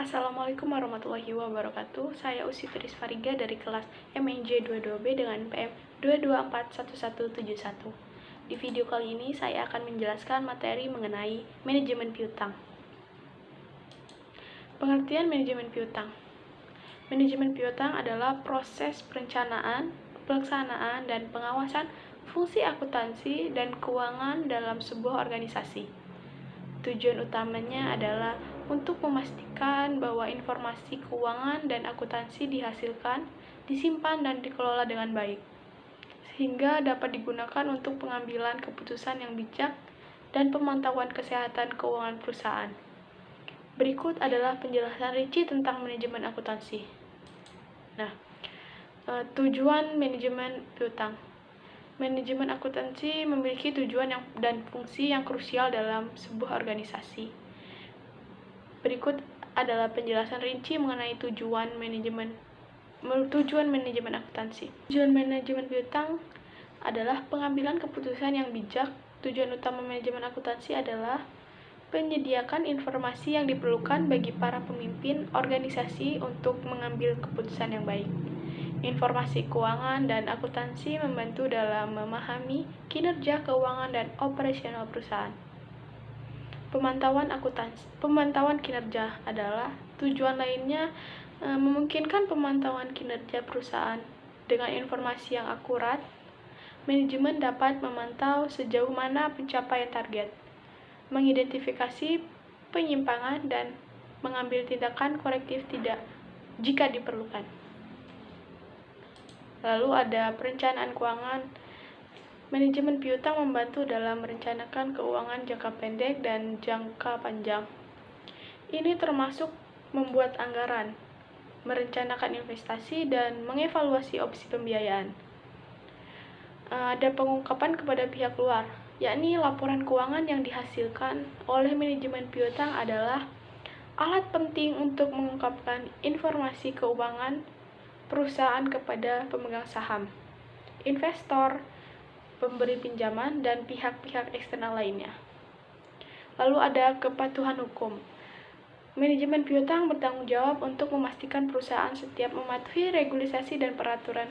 Assalamualaikum warahmatullahi wabarakatuh. Saya Usi Fitris Fariga dari kelas MNJ 22B dengan PM 2241171. Di video kali ini saya akan menjelaskan materi mengenai manajemen piutang. Pengertian manajemen piutang. Manajemen piutang adalah proses perencanaan, pelaksanaan, dan pengawasan fungsi akuntansi dan keuangan dalam sebuah organisasi. Tujuan utamanya adalah untuk memastikan bahwa informasi keuangan dan akuntansi dihasilkan, disimpan, dan dikelola dengan baik, sehingga dapat digunakan untuk pengambilan keputusan yang bijak dan pemantauan kesehatan keuangan perusahaan. Berikut adalah penjelasan rinci tentang manajemen akuntansi. Tujuan manajemen piutang. Manajemen akuntansi memiliki tujuan dan fungsi yang krusial dalam sebuah organisasi. Berikut adalah penjelasan rinci mengenai tujuan manajemen akuntansi. Tujuan manajemen piutang adalah pengambilan keputusan yang bijak. Tujuan utama manajemen akuntansi adalah menyediakan informasi yang diperlukan bagi para pemimpin organisasi untuk mengambil keputusan yang baik. Informasi keuangan dan akuntansi membantu dalam memahami kinerja keuangan dan operasional perusahaan. Pemantauan kinerja adalah tujuan lainnya memungkinkan pemantauan kinerja perusahaan dengan informasi yang akurat. Manajemen dapat memantau sejauh mana pencapaian target, mengidentifikasi penyimpangan, dan mengambil tindakan korektif jika diperlukan. Lalu ada perencanaan keuangan. Manajemen piutang membantu dalam merencanakan keuangan jangka pendek dan jangka panjang. Ini termasuk membuat anggaran, merencanakan investasi, dan mengevaluasi opsi pembiayaan. Ada pengungkapan kepada pihak luar, yakni laporan keuangan yang dihasilkan oleh manajemen piutang adalah alat penting untuk mengungkapkan informasi keuangan perusahaan kepada pemegang saham, investor, pemberi pinjaman, dan pihak-pihak eksternal lainnya. Lalu ada kepatuhan hukum. Manajemen piutang bertanggung jawab untuk memastikan perusahaan setiap mematuhi regulasi dan peraturan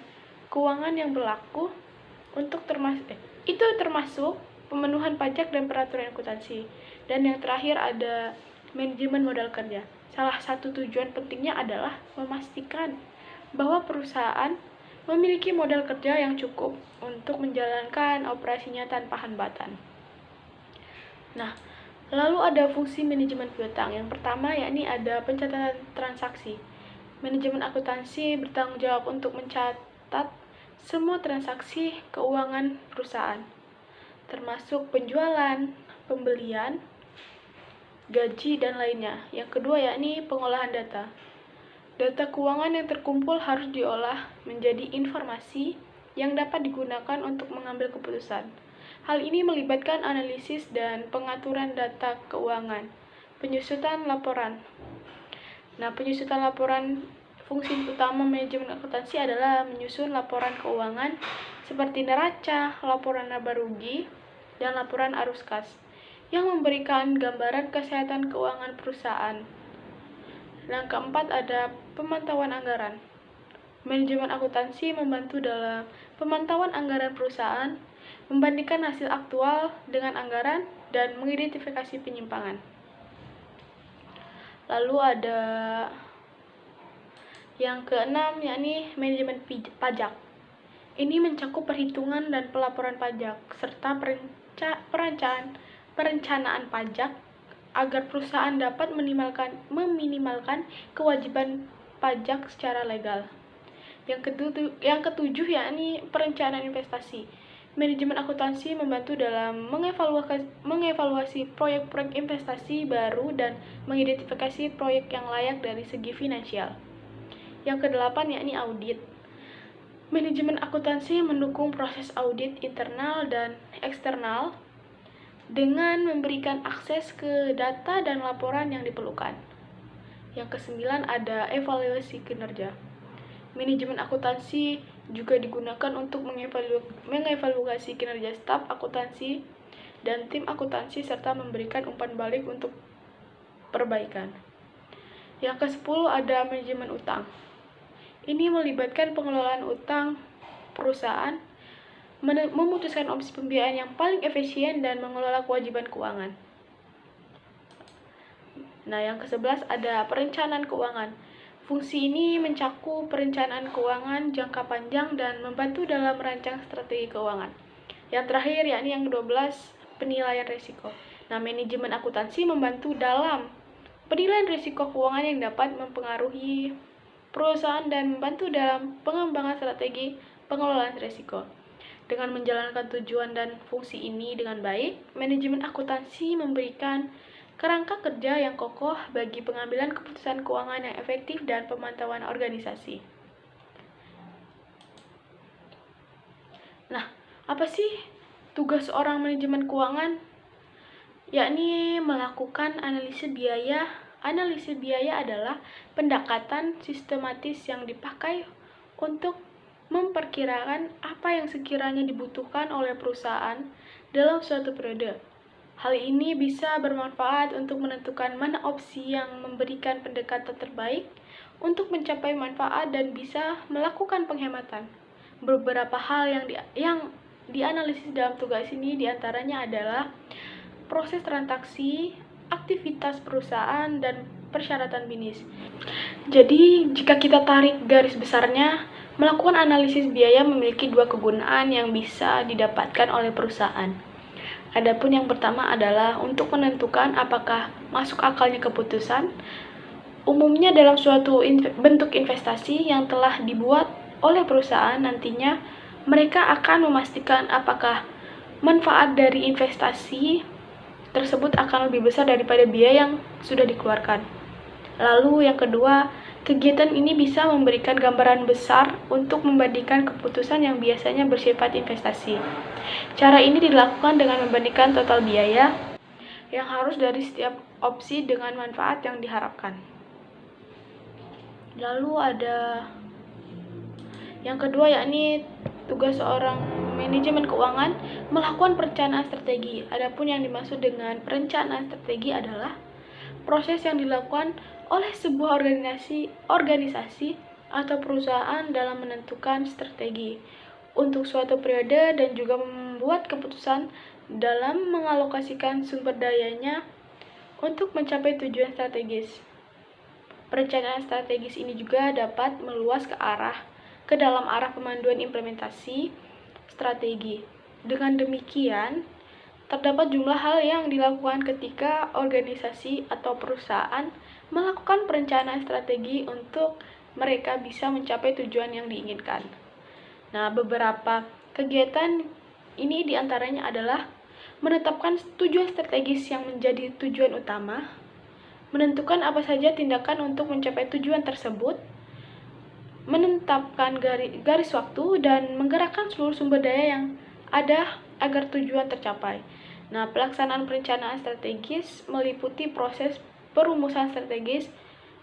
keuangan yang berlaku termasuk pemenuhan pajak dan peraturan akuntansi. Dan yang terakhir ada manajemen modal kerja. Salah satu tujuan pentingnya adalah memastikan bahwa perusahaan memiliki modal kerja yang cukup untuk menjalankan operasinya tanpa hambatan. Lalu ada fungsi manajemen piutang. Yang pertama yakni ada pencatatan transaksi. Manajemen akuntansi bertanggung jawab untuk mencatat semua transaksi keuangan perusahaan, termasuk penjualan, pembelian, gaji, dan lainnya. Yang kedua yakni pengolahan data. Data keuangan yang terkumpul harus diolah menjadi informasi yang dapat digunakan untuk mengambil keputusan. Hal ini melibatkan analisis dan pengaturan data keuangan. Penyusutan laporan. Penyusutan laporan. Fungsi utama manajemen akuntansi adalah menyusun laporan keuangan seperti neraca, laporan laba rugi, dan laporan arus kas yang memberikan gambaran kesehatan keuangan perusahaan. Yang keempat ada pemantauan anggaran. Manajemen akuntansi membantu dalam pemantauan anggaran perusahaan, membandingkan hasil aktual dengan anggaran, dan mengidentifikasi penyimpangan. Lalu ada yang keenam yakni manajemen pajak. Ini mencakup perhitungan dan pelaporan pajak serta perencanaan pajak agar perusahaan dapat meminimalkan kewajiban pajak secara legal. Yang ketujuh yakni perencanaan investasi. Manajemen akuntansi membantu dalam mengevaluasi proyek-proyek investasi baru dan mengidentifikasi proyek yang layak dari segi finansial. Yang kedelapan yakni audit. Manajemen akuntansi mendukung proses audit internal dan eksternal dengan memberikan akses ke data dan laporan yang diperlukan. Yang kesembilan ada evaluasi kinerja. Manajemen akuntansi juga digunakan untuk mengevaluasi kinerja staf akuntansi dan tim akuntansi serta memberikan umpan balik untuk perbaikan. Yang ke-10 ada manajemen utang. Ini melibatkan pengelolaan utang perusahaan, memutuskan opsi pembiayaan yang paling efisien, dan mengelola kewajiban keuangan. Nah, yang ke-11 ada perencanaan keuangan. Fungsi ini mencakup perencanaan keuangan jangka panjang dan membantu dalam merancang strategi keuangan. Yang terakhir yakni yang ke-12, penilaian risiko. Nah, manajemen akuntansi membantu dalam penilaian risiko keuangan yang dapat mempengaruhi perusahaan dan membantu dalam pengembangan strategi pengelolaan risiko. Dengan menjalankan tujuan dan fungsi ini dengan baik, manajemen akuntansi memberikan kerangka kerja yang kokoh bagi pengambilan keputusan keuangan yang efektif dan pemantauan organisasi. Nah, apa sih tugas seorang manajemen keuangan? Yakni melakukan analisis biaya. Analisis biaya adalah pendekatan sistematis yang dipakai untuk memperkirakan apa yang sekiranya dibutuhkan oleh perusahaan dalam suatu periode. Hal ini bisa bermanfaat untuk menentukan mana opsi yang memberikan pendekatan terbaik untuk mencapai manfaat dan bisa melakukan penghematan. Beberapa hal yang dianalisis dalam tugas ini diantaranya adalah proses transaksi, aktivitas perusahaan, dan persyaratan bisnis. Jadi, jika kita tarik garis besarnya, melakukan analisis biaya memiliki dua kegunaan yang bisa didapatkan oleh perusahaan. Adapun yang pertama adalah untuk menentukan apakah masuk akalnya keputusan, umumnya dalam suatu bentuk investasi yang telah dibuat oleh perusahaan. Nantinya, mereka akan memastikan apakah manfaat dari investasi tersebut akan lebih besar daripada biaya yang sudah dikeluarkan. Lalu yang kedua, kegiatan ini bisa memberikan gambaran besar untuk membandingkan keputusan yang biasanya bersifat investasi. Cara ini dilakukan dengan membandingkan total biaya yang harus dari setiap opsi dengan manfaat yang diharapkan. Lalu ada yang kedua yakni tugas seorang manajemen keuangan melakukan perencanaan strategi. Adapun yang dimaksud dengan perencanaan strategi adalah proses yang dilakukan oleh sebuah organisasi atau perusahaan dalam menentukan strategi untuk suatu periode dan juga membuat keputusan dalam mengalokasikan sumber dayanya untuk mencapai tujuan strategis. Perencanaan strategis ini juga dapat meluas ke dalam arah pemanduan implementasi strategi. Dengan demikian, terdapat jumlah hal yang dilakukan ketika organisasi atau perusahaan melakukan perencanaan strategi untuk mereka bisa mencapai tujuan yang diinginkan. Nah, beberapa kegiatan ini diantaranya adalah menetapkan tujuan strategis yang menjadi tujuan utama, menentukan apa saja tindakan untuk mencapai tujuan tersebut, menetapkan garis waktu, dan menggerakkan seluruh sumber daya yang ada agar tujuan tercapai. Nah, pelaksanaan perencanaan strategis meliputi proses perumusan strategis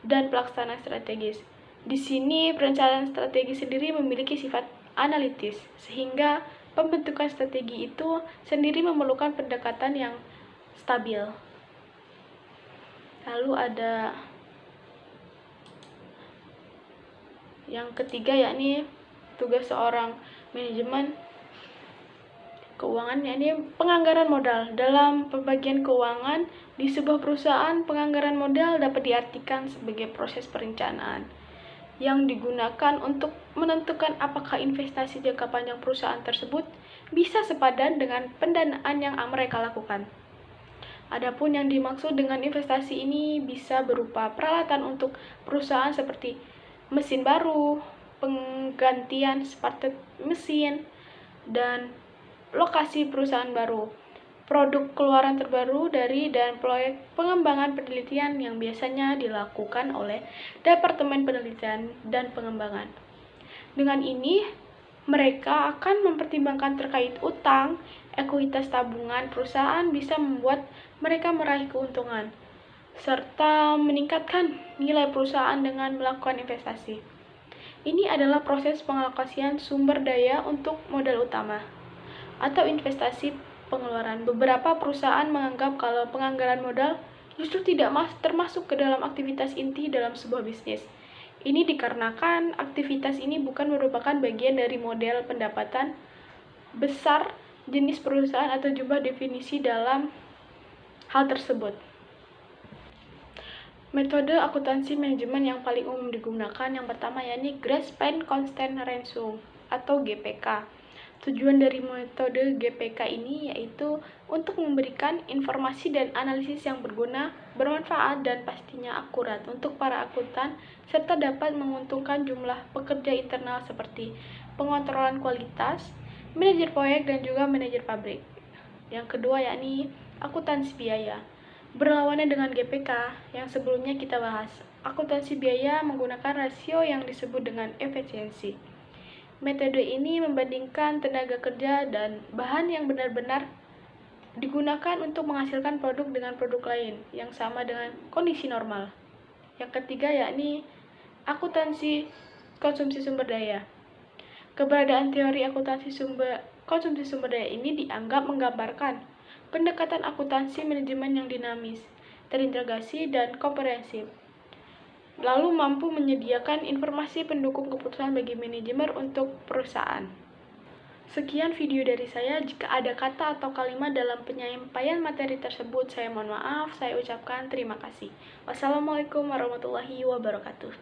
dan pelaksanaan strategis. Di sini, perencanaan strategi sendiri memiliki sifat analitis, sehingga pembentukan strategi itu sendiri memerlukan pendekatan yang stabil. Lalu ada yang ketiga yakni tugas seorang manajemen keuangan yakni penganggaran modal. Dalam pembagian keuangan di sebuah perusahaan, penganggaran modal dapat diartikan sebagai proses perencanaan yang digunakan untuk menentukan apakah investasi jangka panjang perusahaan tersebut bisa sepadan dengan pendanaan yang mereka lakukan. Adapun yang dimaksud dengan investasi ini bisa berupa peralatan untuk perusahaan seperti mesin baru, penggantian spare mesin, dan lokasi perusahaan baru, produk keluaran terbaru dan proyek pengembangan penelitian yang biasanya dilakukan oleh Departemen Penelitian dan Pengembangan. Dengan ini, mereka akan mempertimbangkan terkait utang, ekuitas tabungan perusahaan bisa membuat mereka meraih keuntungan, serta meningkatkan nilai perusahaan dengan melakukan investasi. Ini adalah proses pengalokasian sumber daya untuk modal utama atau investasi pengeluaran. Beberapa perusahaan menganggap kalau penganggaran modal justru tidak termasuk ke dalam aktivitas inti dalam sebuah bisnis. Ini dikarenakan aktivitas ini bukan merupakan bagian dari model pendapatan besar, jenis perusahaan, atau jumlah definisi dalam hal tersebut. Metode akuntansi manajemen yang paling umum digunakan yang pertama yakni Gross Pen Constant Ratio atau GPK. Tujuan dari metode GPK ini yaitu untuk memberikan informasi dan analisis yang berguna, bermanfaat, dan pastinya akurat untuk para akuntan serta dapat menguntungkan jumlah pekerja internal seperti pengontrolan kualitas, manajer proyek, dan juga manajer pabrik. Yang kedua yakni akuntansi biaya. Berlawanan dengan GPK yang sebelumnya kita bahas, akuntansi biaya menggunakan rasio yang disebut dengan efisiensi. Metode ini membandingkan tenaga kerja dan bahan yang benar-benar digunakan untuk menghasilkan produk dengan produk lain yang sama dengan kondisi normal. Yang ketiga yakni akuntansi konsumsi sumber daya. Keberadaan teori akuntansi konsumsi sumber daya ini dianggap menggambarkan pendekatan akuntansi manajemen yang dinamis, terintegrasi, dan komprehensif, lalu mampu menyediakan informasi pendukung keputusan bagi manajemen untuk perusahaan. Sekian video dari saya. Jika ada kata atau kalimat dalam penyampaian materi tersebut, saya mohon maaf. Saya ucapkan terima kasih. Wassalamualaikum warahmatullahi wabarakatuh.